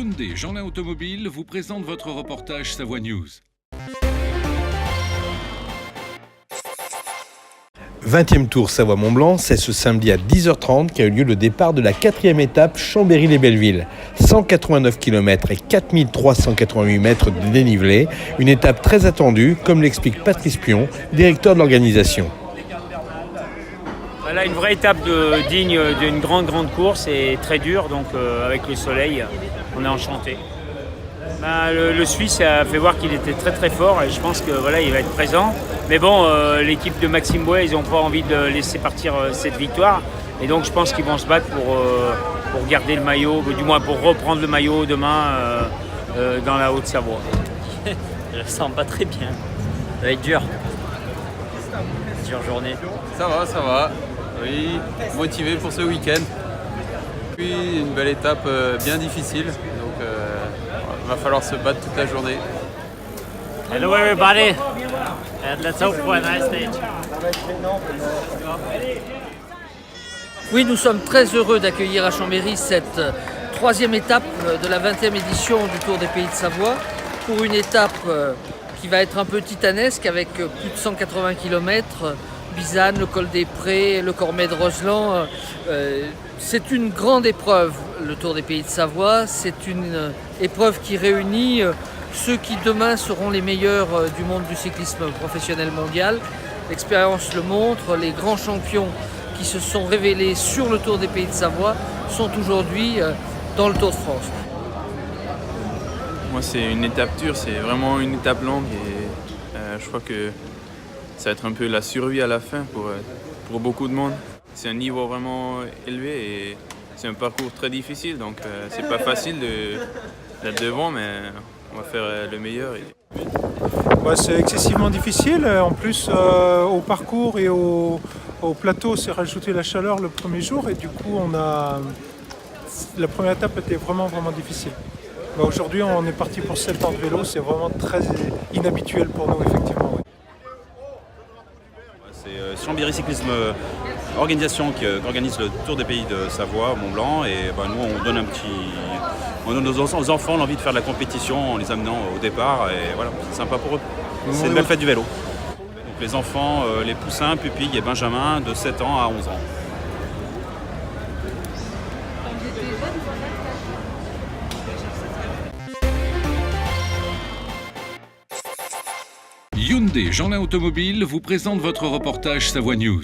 Hyundai Jeanlin Automobile vous présente votre reportage Savoie News. 20e Tour Savoie-Mont-Blanc, c'est ce samedi à 10h30 qu'a eu lieu le départ de la 4e étape Chambéry-les-Belleville. 189 km et 4388 mètres de dénivelé, une étape très attendue, comme l'explique Patrice Pion, directeur de l'organisation. Voilà une vraie étape digne d'une grande course et très dure, donc avec le soleil, on est enchanté. Le Suisse a fait voir qu'il était très fort et je pense que voilà, il va être présent. Mais bon, l'équipe de Maxime Bouet, ils n'ont pas envie de laisser partir cette victoire. Et donc je pense qu'ils vont se battre pour garder le maillot, du moins pour reprendre le maillot demain dans la Haute-Savoie. Je le sens pas très bien. Ça va être dur. Dure journée. Ça va. Oui, motivé pour ce week-end. Puis une belle étape bien difficile. Donc va falloir se battre toute la journée. Hello everybody, and let's hope for a nice stage. Oui, nous sommes très heureux d'accueillir à Chambéry cette troisième étape de la 20e édition du Tour des Pays de Savoie, pour une étape qui va être un peu titanesque avec plus de 180 km, Bizanne, le col des Prés, le Cormet de Roseland. C'est une grande épreuve, le Tour des Pays de Savoie. C'est une épreuve qui réunit ceux qui demain seront les meilleurs du monde du cyclisme professionnel mondial. L'expérience le montre, les grands champions qui se sont révélés sur le Tour des Pays de Savoie sont aujourd'hui dans le Tour de France. Moi, c'est une étape dure, c'est vraiment une étape longue et je crois que ça va être un peu la survie à la fin pour beaucoup de monde. C'est un niveau vraiment élevé et c'est un parcours très difficile, donc c'est pas facile d'être devant, mais on va faire le meilleur. C'est excessivement difficile. En plus, au parcours et au plateau, c'est rajouté la chaleur le premier jour et du coup, la première étape était vraiment difficile. Aujourd'hui, on est parti pour 7 ans de vélo. C'est vraiment très inhabituel pour nous, effectivement. C'est Chambéry Cyclisme Organisation qui organise le Tour des Pays de Savoie, Mont-Blanc. Et nous, on donne aux enfants l'envie de faire de la compétition en les amenant au départ. Et voilà, c'est sympa pour eux. C'est une belle fête du vélo. Donc les enfants, les poussins, pupilles et benjamins de 7 ans à 11 ans. Hyundai Jeanlin Automobile vous présente votre reportage Savoie News.